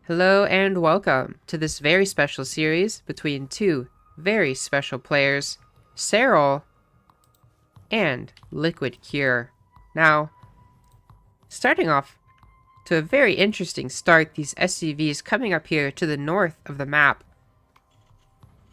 Hello and welcome to this very special series between two very special players, Serral and Liquid Cure. Now, starting off to a very interesting start, these SCVs coming up here to the north of the map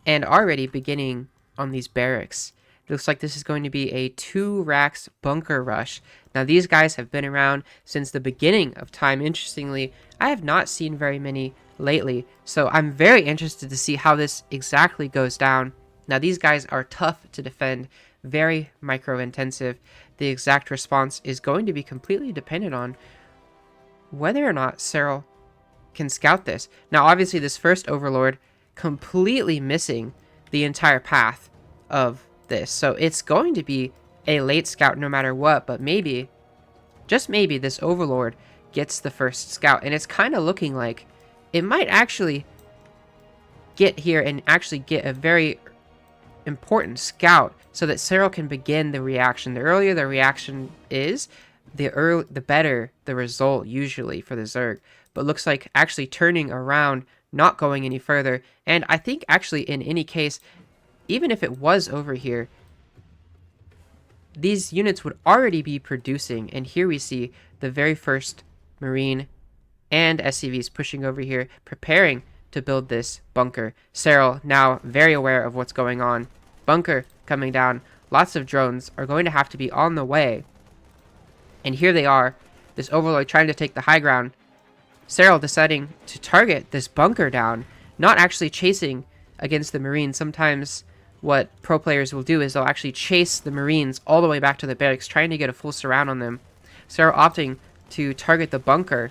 and already beginning on these barracks. It looks like this is going to be a 2 racks bunker rush. Now these guys have been around since the beginning of time. Interestingly, I have not seen very many lately, so I'm very interested to see how this exactly goes down. Now these guys are tough to defend, very micro intensive. The exact response is going to be completely dependent on whether or not Serral can scout this. Now obviously this first Overlord completely missing the entire path of this, so it's going to be a late scout no matter what, but maybe, just maybe, this Overlord gets the first scout, and it's kind of looking like it might actually get here and actually get a very important scout so that Serral can begin the reaction. The earlier the reaction is, the better the result usually for the Zerg, but looks like actually turning around, not going any further, and I think actually in any case, even if it was over here, these units would already be producing. And here we see the very first Marine and SCVs pushing over here, preparing to build this bunker. Serral now very aware of what's going on. Bunker coming down. Lots of drones are going to have to be on the way. And here they are, this Overlord trying to take the high ground. Serral deciding to target this bunker down, not actually chasing against the Marines. Sometimes what pro players will do is they'll actually chase the Marines all the way back to the barracks, trying to get a full surround on them. Serral opting to target the bunker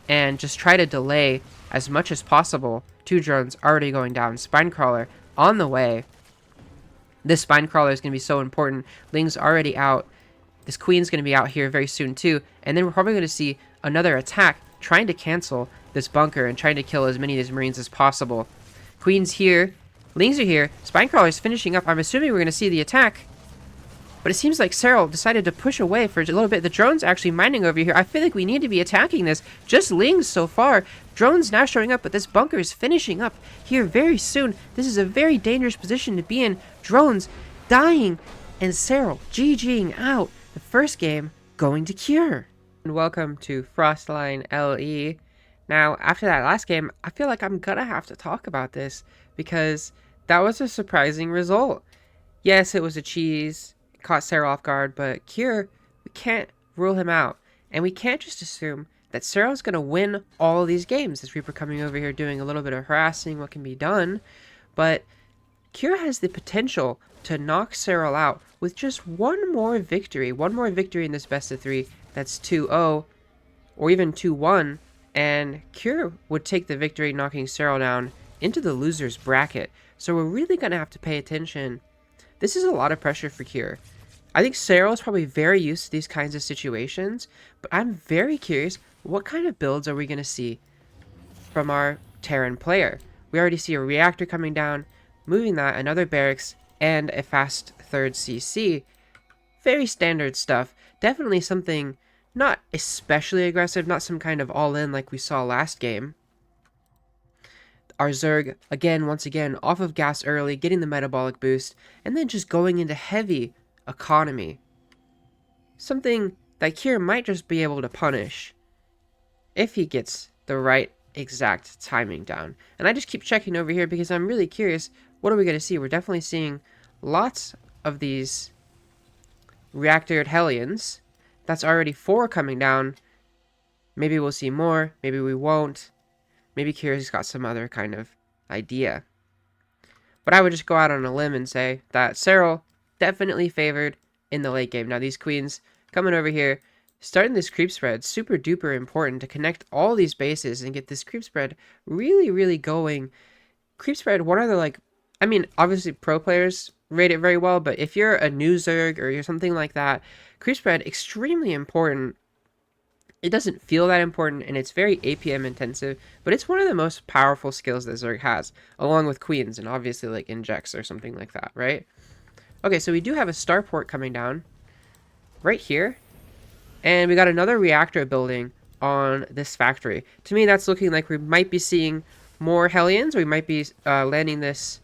and just try to delay as much as possible. 2 drones already going down. Spinecrawler on the way. This Spinecrawler is going to be so important. Ling's already out. This Queen's going to be out here very soon too. And then we're probably going to see another attack trying to cancel this bunker and trying to kill as many of these Marines as possible. Queen's here. Lings are here. Spinecrawler's finishing up. I'm assuming we're going to see the attack. But it seems like Serral decided to push away for a little bit. The drone's actually mining over here. I feel like we need to be attacking this. Just Lings so far. Drones now showing up, but this bunker is finishing up here very soon. This is a very dangerous position to be in. Drones dying. And Serral GGing out. The first game going to Cure. And welcome to Frostline LE. Now, after that last game, I feel like I'm gonna have to talk about this because that was a surprising result. Yes, it was a cheese. It caught Serral off guard, but Cure, we can't rule him out. And we can't just assume that Serral's going to win all of these games. As Reaper coming over here doing a little bit of harassing what can be done. But Cure has the potential to knock Serral out with just one more victory. One more victory in this best of 3. That's 2-0 or even 2-1. And Cure would take the victory, knocking Serral down into the loser's bracket. So we're really going to have to pay attention. This is a lot of pressure for Cure. I think Serral is probably very used to these kinds of situations, but I'm very curious, what kind of builds are we going to see from our Terran player? We already see a reactor coming down, moving that, another barracks, and a fast third CC. Very standard stuff. Definitely something not especially aggressive, not some kind of all-in like we saw last game. Our Zerg, again, once again, off of gas early, getting the metabolic boost, and then just going into heavy economy. Something that Cure might just be able to punish if he gets the right exact timing down. And I just keep checking over here because I'm really curious, what are we going to see? We're definitely seeing lots of these reactored Hellions. That's already 4 coming down. Maybe we'll see more, maybe we won't. Maybe Cure's got some other kind of idea. But I would just go out on a limb and say that Serral definitely favored in the late game. Now these Queens coming over here, starting this creep spread, super duper important to connect all these bases and get this creep spread really, really going. Creep spread, one of the I mean, obviously pro players rate it very well, but if you're a new Zerg or you're something like that, creep spread, extremely important. It doesn't feel that important, and it's very APM intensive, but it's one of the most powerful skills that Zerg has, along with Queens, and obviously like injects or something like that, right? Okay, so we do have a starport coming down right here, and we got another reactor building on this factory. To me, that's looking like we might be seeing more Hellions. We might be landing this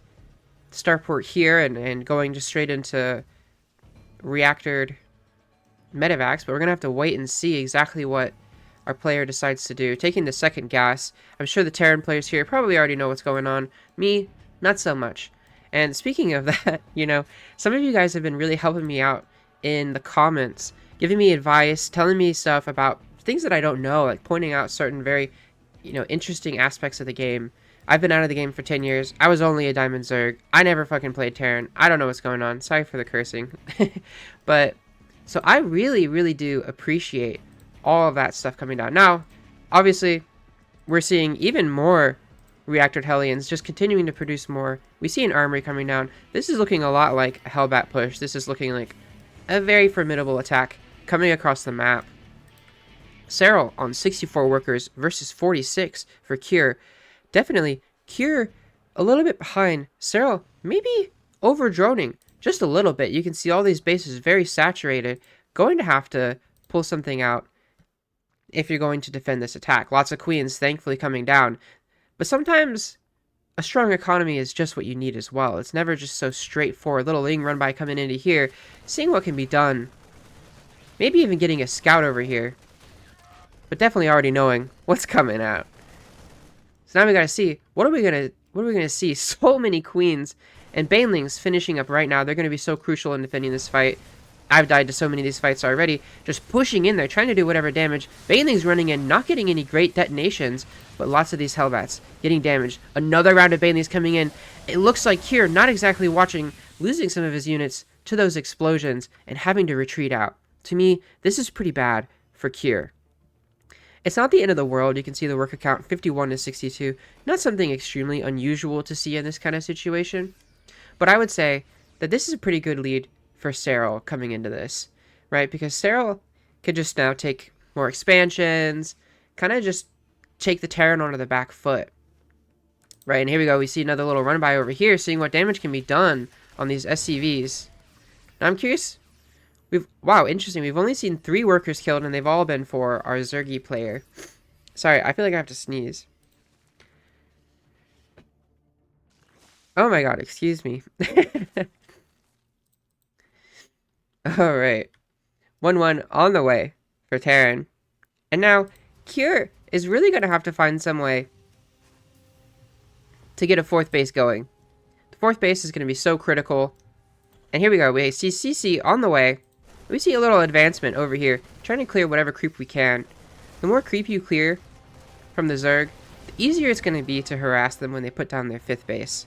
starport here and going just straight into reactored medevacs, but we're gonna have to wait and see exactly what our player decides to do. Taking the second gas, I'm sure the Terran players here probably already know what's going on. Me, not so much. And speaking of that, you know, some of you guys have been really helping me out in the comments, giving me advice, telling me stuff about things that I don't know, like pointing out certain very, you know, interesting aspects of the game. I've been out of the game for 10 years. I was only a Diamond Zerg. I never fucking played Terran. I don't know what's going on. Sorry for the cursing. But, so I really, really do appreciate all of that stuff coming down. Now, obviously, we're seeing even more reactored Hellions just continuing to produce more. We see an armory coming down. This is looking a lot like a Hellbat push. This is looking like a very formidable attack coming across the map. Serral on 64 workers versus 46 for Cure. Definitely, Cure a little bit behind. Serral maybe over-droning just a little bit. You can see all these bases very saturated. Going to have to pull something out if you're going to defend this attack. Lots of queens thankfully coming down. But sometimes a strong economy is just what you need as well. It's never just so straightforward. Little Ling run by coming into here, seeing what can be done. Maybe even getting a scout over here. But definitely already knowing what's coming out. So now we gotta see, what are we gonna see? So many queens and banelings finishing up right now. They're gonna be so crucial in defending this fight. I've died to so many of these fights already. Just pushing in there, trying to do whatever damage. Banelings running in, not getting any great detonations, but lots of these Hellbats getting damaged. Another round of banelings coming in. It looks like Cure not exactly watching, losing some of his units to those explosions and having to retreat out. To me, this is pretty bad for Cure. It's not the end of the world. You can see the worker count 51 to 62. Not something extremely unusual to see in this kind of situation. But I would say that this is a pretty good lead for Serral coming into this, right? Because Serral could just now take more expansions, kind of just take the Terran onto the back foot, right? And here we go. We see another little run by over here, seeing what damage can be done on these SCVs. Now I'm curious. Wow, interesting. We've only seen 3 workers killed, and they've all been for our Zergy player. Sorry, I feel like I have to sneeze. Oh my god, excuse me. Alright. 1-1 on the way for Terran. And now, Cure is really going to have to find some way to get a 4th base going. The 4th base is going to be so critical. And here we go. We see CC on the way. We see a little advancement over here, trying to clear whatever creep we can. The more creep you clear from the Zerg, the easier it's going to be to harass them when they put down their 5th base.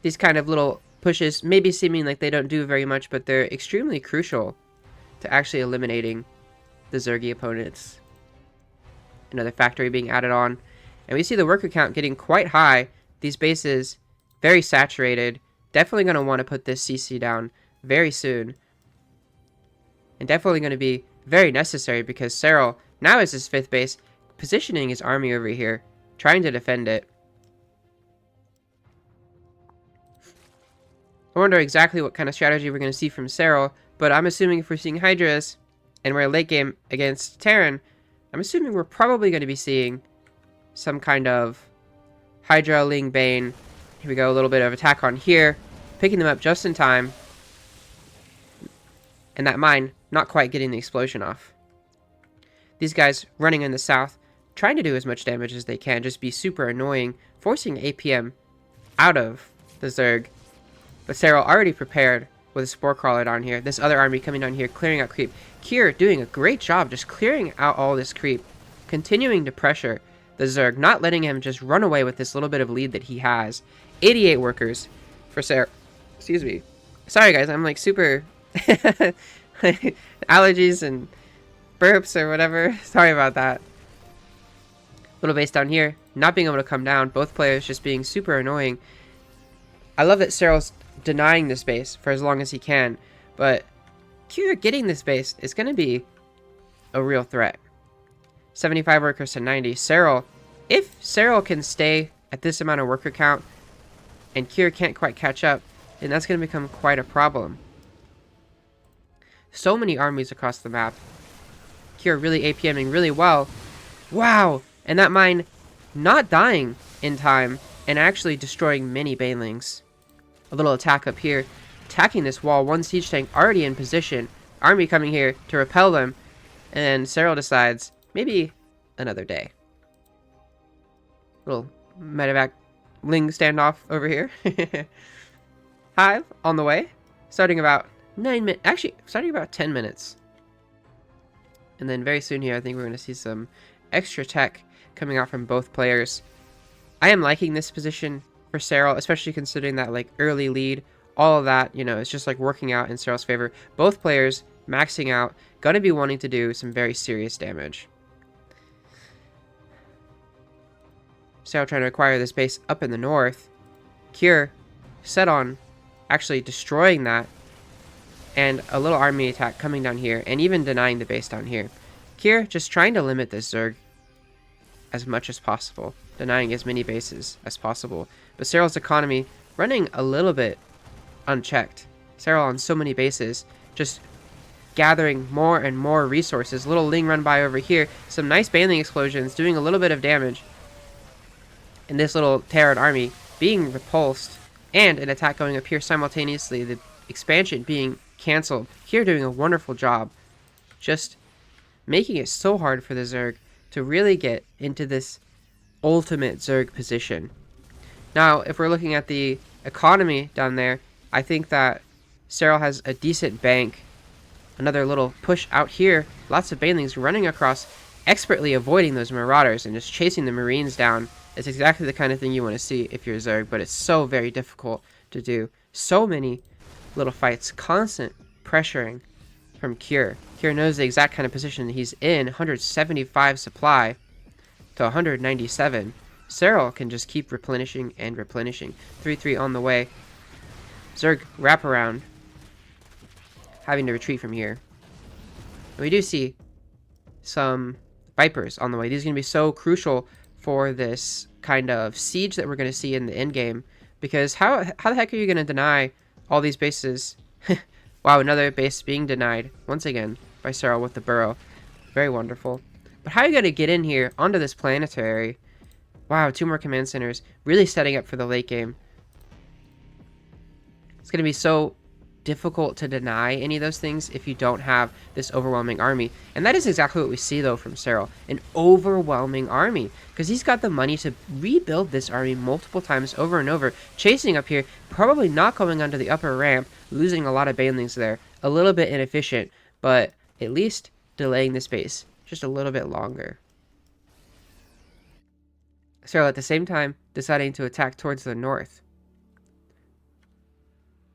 These kind of little pushes, maybe seeming like they don't do very much, but they're extremely crucial to actually eliminating the Zergy opponents. Another factory being added on. And we see the worker count getting quite high. These bases very saturated. Definitely going to want to put this CC down very soon. And definitely going to be very necessary because Serral now is his 5th base, positioning his army over here, trying to defend it. I wonder exactly what kind of strategy we're going to see from Serral, but I'm assuming if we're seeing Hydras and we're late game against Terran, I'm assuming we're probably going to be seeing some kind of Hydra, Ling, Bane. Here we go, a little bit of attack on here. Picking them up just in time. And that mine not quite getting the explosion off. These guys running in the south, trying to do as much damage as they can, just be super annoying, forcing APM out of the Zerg. But Serral already prepared with a Spore Crawler down here. This other army coming down here, clearing out creep. Cure doing a great job just clearing out all this creep. Continuing to pressure the Zerg, not letting him just run away with this little bit of lead that he has. 88 workers for Serral. Excuse me. Sorry guys, I'm like super allergies and burps or whatever. Sorry about that. Little base down here, not being able to come down. Both players just being super annoying. I love that Serral's denying this base for as long as he can, but Cure getting this base is going to be a real threat. 75 workers to 90. Serral, if Serral can stay at this amount of worker count and Cure can't quite catch up, then that's going to become quite a problem. So many armies across the map. Cure really APMing really well. Wow! And that mine not dying in time and actually destroying many banelings. A little attack up here. Attacking this wall. One siege tank already in position. Army coming here to repel them. And Serral decides, maybe another day. Little medevac Ling standoff over here. Hive on the way. Starting about 9 minutes. Actually, starting about 10 minutes. And then very soon here, I think we're going to see some extra tech coming out from both players. I am liking this position for Serral, especially considering that like early lead. All of that, you know, it's just like working out in Serral's favor. Both players maxing out, gonna be wanting to do some very serious damage. Serral trying to acquire this base up in the north. Cure set on actually destroying that. And a little army attack coming down here and even denying the base down here. Cure just trying to limit this Zerg as much as possible. Denying as many bases as possible. But Serral's economy running a little bit unchecked. Serral on so many bases, just gathering more and more resources. Little Ling run by over here. Some nice baneling explosions, doing a little bit of damage. And this little Terran army being repulsed. And an attack going up here simultaneously. The expansion being cancelled. Here doing a wonderful job. Just making it so hard for the Zerg to really get into this ultimate Zerg position. Now, if we're looking at the economy down there, I think that Serral has a decent bank. Another little push out here. Lots of banelings running across, expertly avoiding those marauders and just chasing the marines down. It's exactly the kind of thing you want to see if you're Zerg, but it's so very difficult to do. So many little fights, constant pressuring from Cure. Cure knows the exact kind of position he's in. 175 supply to 197. Serral can just keep replenishing and replenishing. 3-3 on the way. Zerg wrap around, having to retreat from here. And we do see some Vipers on the way. These are going to be so crucial for this kind of siege that we're going to see in the end game. Because how the heck are you going to deny all these bases? Wow, another base being denied once again by Serral with the burrow. Very wonderful. But how are you going to get in here onto this planetary? Wow, 2 more command centers. Really setting up for the late game. It's going to be so difficult to deny any of those things if you don't have this overwhelming army. And that is exactly what we see, though, from Serral. An overwhelming army. Because he's got the money to rebuild this army multiple times over and over. Chasing up here, probably not going onto the upper ramp, losing a lot of banelings there. A little bit inefficient, but at least delaying this base just a little bit longer. Serral at the same time deciding to attack towards the north.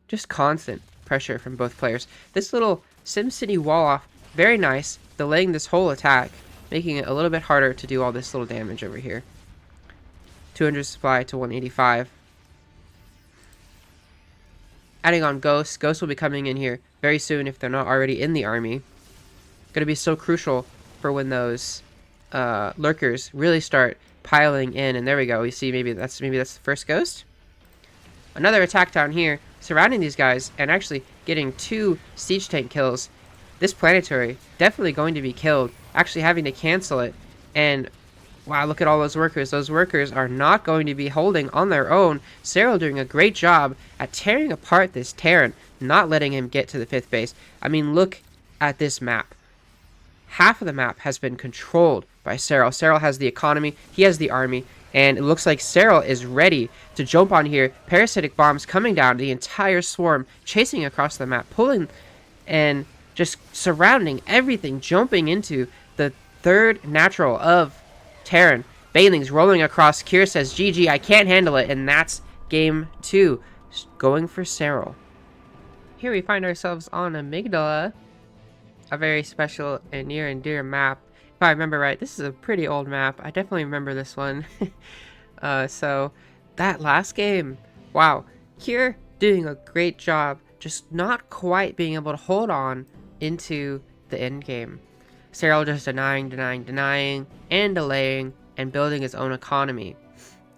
Just constant pressure from both players. This little SimCity wall off, very nice, delaying this whole attack, making it a little bit harder to do all this little damage over here. 200 supply to 185. Adding on Ghosts. Ghosts will be coming in here very soon if they're not already in the army. Going to be so crucial for when those lurkers really start piling in. And there we go. We see maybe that's the first Ghost. Another attack down here, surrounding these guys and actually getting 2 siege tank kills. This planetary definitely going to be killed, actually having to cancel it. And wow, look at all those workers. Those workers are not going to be holding on their own. Serral doing a great job at tearing apart this Terran, not letting him get to the 5th base. I mean, look at this map. Half of the map has been controlled by Serral. Serral has the economy, he has the army, and it looks like Serral is ready to jump on here. Parasitic bombs coming down, the entire swarm chasing across the map, pulling and just surrounding everything, jumping into the 3rd natural of Terran. Banelings rolling across. Cure says, GG, I can't handle it, and that's game 2. Going for Serral. Here we find ourselves on Amygdala, a very special and near and dear map. If I remember right, this is a pretty old map. I definitely remember this one. So that last game, wow, Cure doing a great job, just not quite being able to hold on into the end game. Serral just denying, and delaying, and building his own economy.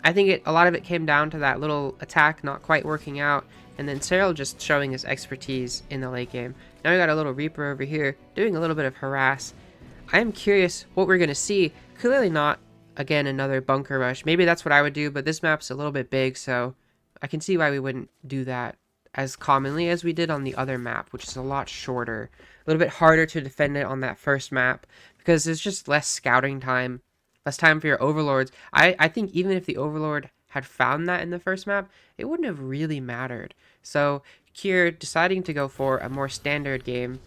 I think a lot of it came down to that little attack not quite working out, and then Serral just showing his expertise in the late game. Now we got a little Reaper over here doing a little bit of harass. I am curious what we're going to see. Clearly not, again, another bunker rush. Maybe that's what I would do, but this map's a little bit big, so I can see why we wouldn't do that as commonly as we did on the other map, which is a lot shorter. A little bit harder to defend it on that first map because there's just less scouting time, less time for your overlords. I think even if the overlord had found that in the first map, it wouldn't have really mattered. So Cure deciding to go for a more standard game.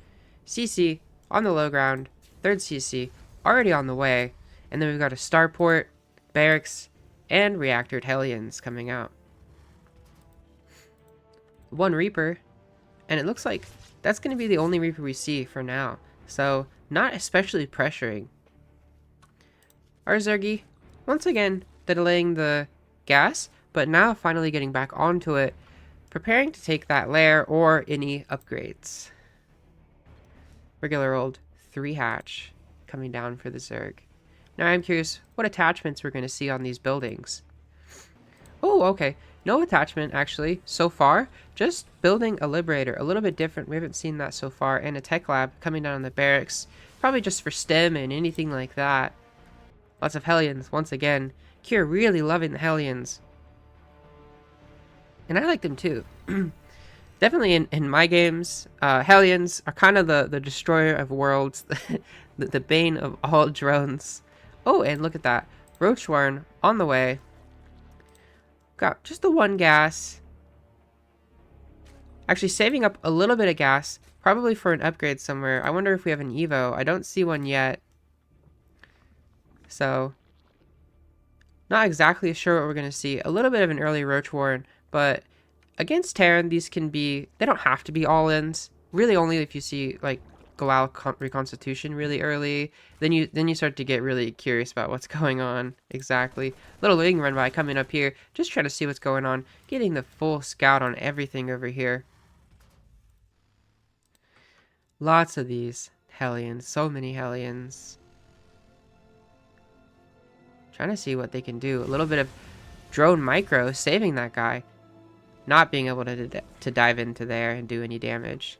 CC on the low ground, third CC already on the way, and then we've got a starport, barracks, and reactored Hellions coming out. One Reaper, and it looks like that's going to be the only Reaper we see for now, so not especially pressuring. Our Zergy, once again, delaying the gas, but now finally getting back onto it, preparing to take that lair or any upgrades. Regular old 3 hatch coming down for the Zerg. Now I'm curious what attachments we're going to see on these buildings. Oh, okay. No attachment, actually, so far. Just building a Liberator. A little bit different. We haven't seen that so far. And a Tech Lab coming down on the barracks. Probably just for STEM and anything like that. Lots of Hellions, once again. Cure really loving the Hellions. And I like them too. Definitely in my games, Hellions are kind of the destroyer of worlds. the bane of all drones. Oh, and look at that. Roachwarn on the way. Got just the 1 gas. Actually saving up a little bit of gas, probably for an upgrade somewhere. I wonder if we have an Evo. I don't see one yet. So, not exactly sure what we're going to see. A little bit of an early Roachwarn, but against Terran, these can be, they don't have to be all-ins. Really only if you see, like, Galal Reconstitution really early, then you start to get really curious about what's going on exactly. Little wing run by coming up here, just trying to see what's going on, getting the full scout on everything over here. Lots of these Hellions, so many Hellions. Trying to see what they can do. A little bit of drone micro saving that guy, not being able to dive into there and do any damage.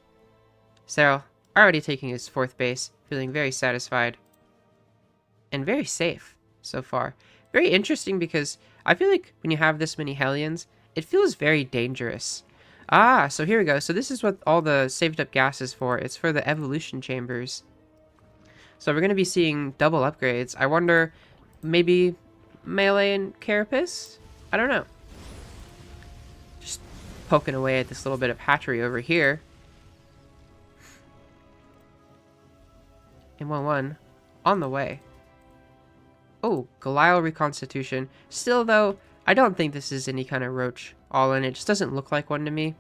Serral already taking his 4th base, feeling very satisfied. And very safe so far. Very interesting because I feel like when you have this many Hellions, it feels very dangerous. Ah, so here we go. So this is what all the saved up gas is for. It's for the evolution chambers. So we're going to be seeing double upgrades. I wonder, maybe melee and carapace? I don't know. Just poking away at this little bit of hatchery over here. And 1-1 on the way. Oh, Galile Reconstitution. Still, though, I don't think this is any kind of Roach all-in. It just doesn't look like one to me.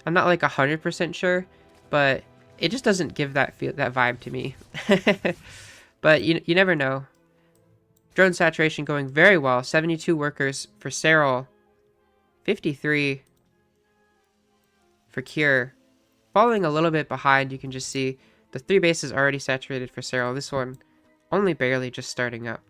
I'm not like 100% sure, but it just doesn't give that vibe to me. But you never know. Drone saturation going very well. 72 workers for Serral. 53 for Cure. Falling a little bit behind, you can just see the 3 bases already saturated for Serral. This one only barely just starting up.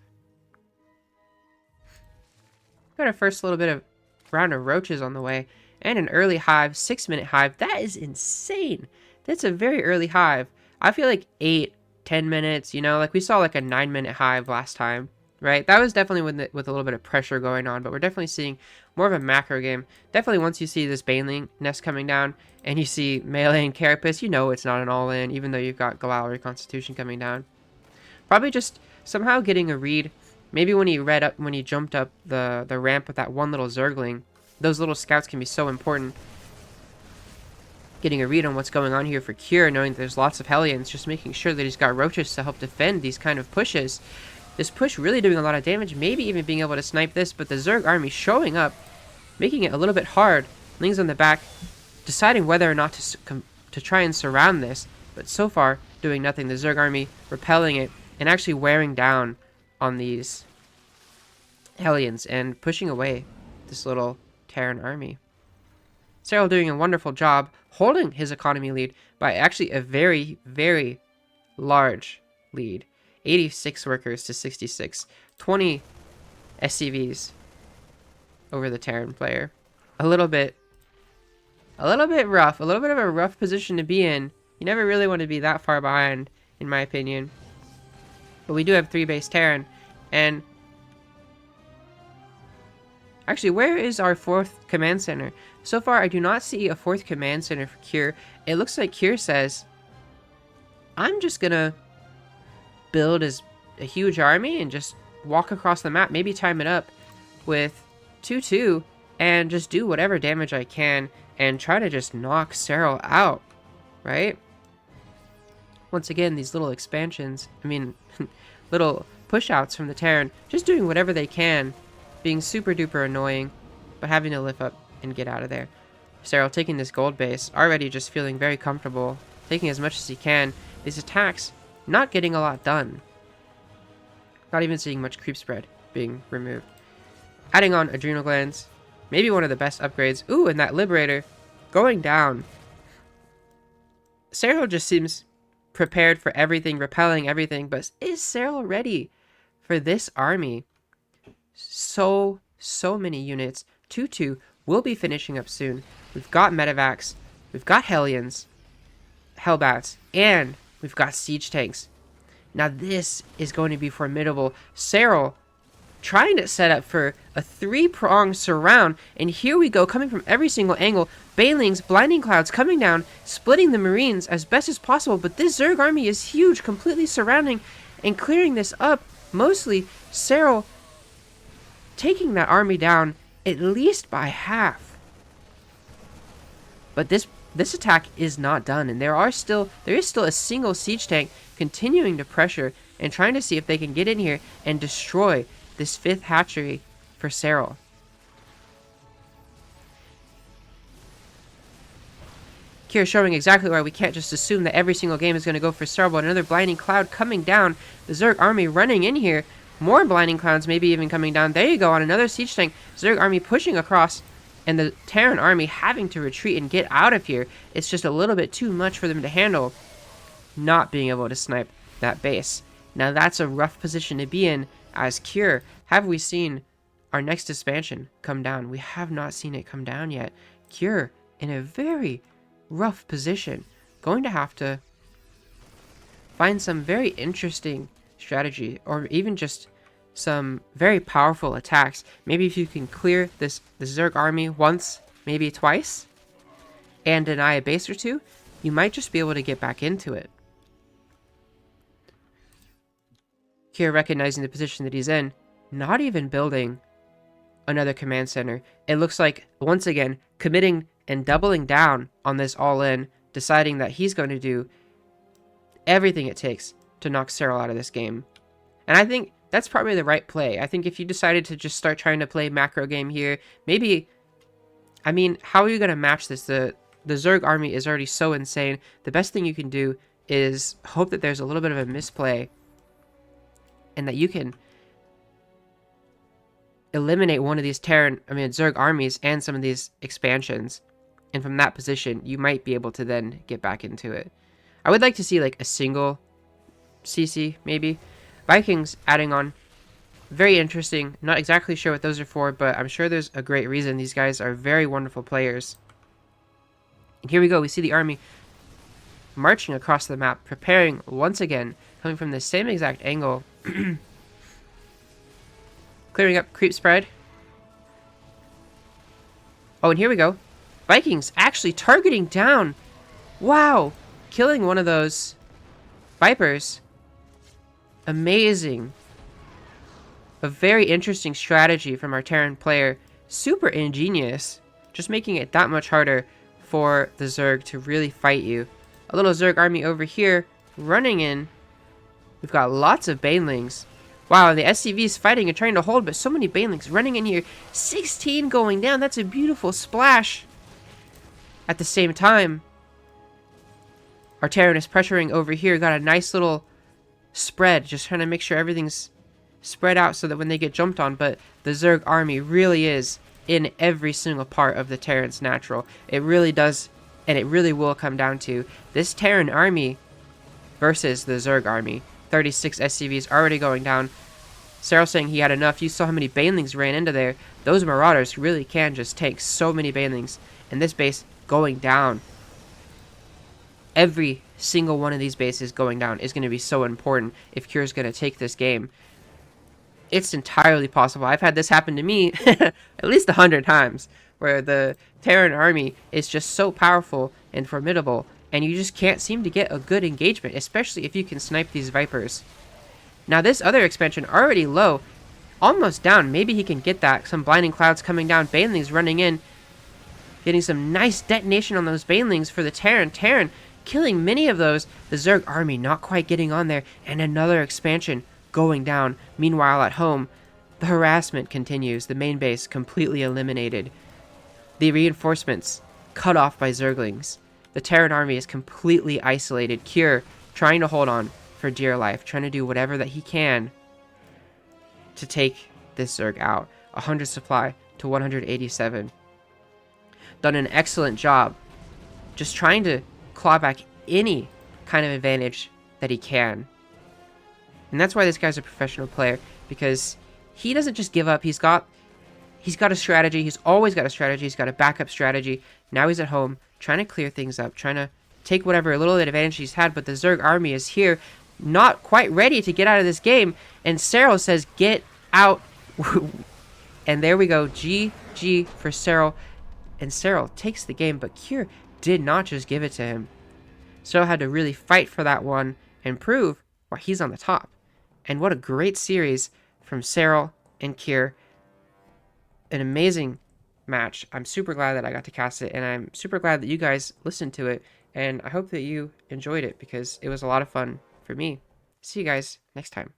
Got our first little bit of round of roaches on the way. And an early hive, 6-minute hive. That is insane. That's a very early hive. I feel like 8, 10 minutes, you know, like we saw like a 9-minute hive last time, right? That was definitely with a little bit of pressure going on, but we're definitely seeing more of a macro game. Definitely once you see this Baneling nest coming down and you see melee and carapace, you know it's not an all-in, even though you've got Galal Reconstitution coming down. Probably just somehow getting a read. Maybe when he jumped up the ramp with that one little Zergling, those little scouts can be so important. Getting a read on what's going on here for Cure, knowing that there's lots of Hellions, just making sure that he's got roaches to help defend these kind of pushes. This push really doing a lot of damage, maybe even being able to snipe this, but the Zerg army showing up, making it a little bit hard. Lings on the back, deciding whether or not to try and surround this, but so far doing nothing. The Zerg army repelling it and actually wearing down on these Hellions and pushing away this little Terran army. Serral doing a wonderful job holding his economy lead by actually a very, very large lead. 86 workers to 66. 20 SCVs over the Terran player. A little bit rough. A little bit of a rough position to be in. You never really want to be that far behind, in my opinion. But we do have 3 base Terran. And actually, where is our 4th command center? So far, I do not see a 4th command center for Cure. It looks like Cure says, I'm just gonna build as a huge army and just walk across the map. Maybe time it up with 2-2 and just do whatever damage I can and try to just knock Serral out, right? Once again, these little expansions, little push-outs from the Terran, just doing whatever they can, being super duper annoying, but having to lift up and get out of there. Serral taking this gold base, already just feeling very comfortable, taking as much as he can. These attacks, not getting a lot done. Not even seeing much creep spread being removed. Adding on adrenal glands, maybe one of the best upgrades. Ooh, and that Liberator going down. Serral just seems prepared for everything, repelling everything, but is Serral ready for this army? So many units. 2-2 will be finishing up soon. We've got Medivacs, we've got Hellions, Hellbats, and we've got siege tanks. Now this is going to be formidable. Serral trying to set up for a 3-pronged surround, and here we go, coming from every single angle. Banelings, blinding clouds coming down, splitting the Marines as best as possible, but this Zerg army is huge, completely surrounding and clearing this up. Mostly Serral taking that army down at least by half. But this attack is not done, and there is still a single siege tank continuing to pressure and trying to see if they can get in here and destroy this 5th hatchery for Serral. Cure showing exactly why we can't just assume that every single game is going to go for Serral. But another blinding cloud coming down. The Zerg army running in here. More blinding clouds maybe even coming down. There you go, on another siege tank. Zerg army pushing across, and the Terran army having to retreat and get out of here. It's just a little bit too much for them to handle, not being able to snipe that base. Now that's a rough position to be in as Cure. Have we seen our next expansion come down? We have not seen it come down yet. Cure in a very rough position. Going to have to find some very interesting strategy, or even just some very powerful attacks. Maybe if you can clear the Zerg army once, maybe twice, and deny a base or 2, you might just be able to get back into it. Cure recognizing the position that he's in, not even building another command center. It looks like, once again, committing and doubling down on this all-in, deciding that he's going to do everything it takes to knock Serral out of this game. And I think that's probably the right play. I think if you decided to just start trying to play macro game here, maybe, how are you going to match this? The Zerg army is already so insane. The best thing you can do is hope that there's a little bit of a misplay and that you can eliminate one of these Zerg armies and some of these expansions. And from that position, you might be able to then get back into it. I would like to see like a single CC, maybe. Vikings adding on. Very interesting. Not exactly sure what those are for, but I'm sure there's a great reason. These guys are very wonderful players. And here we go. We see the army marching across the map, preparing once again, coming from the same exact angle. Clearing up creep spread. Oh, and here we go. Vikings actually targeting down. Wow. Killing one of those Vipers. Amazing. A very interesting strategy from our Terran player. Super ingenious. Just making it that much harder for the Zerg to really fight you. A little Zerg army over here running in. We've got lots of Banelings. Wow, and the SCV's fighting and trying to hold, but so many Banelings running in here. 16 going down. That's a beautiful splash. At the same time, our Terran is pressuring over here. Got a nice little spread. Just trying to make sure everything's spread out so that when they get jumped on. But the Zerg army really is in every single part of the Terran's natural. It really does, and it really will come down to this Terran army versus the Zerg army. 36 SCVs already going down. Serral saying he had enough. You saw how many banelings ran into there. Those marauders really can just take so many banelings. And this base going down. Every single one of these bases going down is going to be so important if Cure's going to take this game. It's entirely possible. I've had this happen to me at least 100 times, where the Terran army is just so powerful and formidable, and you just can't seem to get a good engagement, especially if you can snipe these Vipers. Now this other expansion already low, almost down. Maybe he can get that. Some blinding clouds coming down. Banelings running in, getting some nice detonation on those Banelings for the Terran. Terran killing many of those. The Zerg army not quite getting on there, and another expansion going down. Meanwhile at home, the harassment continues. The main base completely eliminated. The reinforcements cut off by Zerglings. The Terran army is completely isolated. Cure trying to hold on for dear life, trying to do whatever that he can to take this Zerg out. 100 supply to 187. Done an excellent job just trying to claw back any kind of advantage that he can. And that's why this guy's a professional player, because he doesn't just give up. He's got a strategy. He's always got a strategy. He's got a backup strategy. Now he's at home trying to clear things up, trying to take whatever little advantage he's had, but the Zerg army is here, not quite ready to get out of this game, and Serral says, get out. And there we go. GG for Serral. And Serral takes the game, but Cure did not just give it to him. Serral had to really fight for that one and prove why he's on the top. And what a great series from Serral and Cure. An amazing match. I'm super glad that I got to cast it, and I'm super glad that you guys listened to it, and I hope that you enjoyed it, because it was a lot of fun for me. See you guys next time.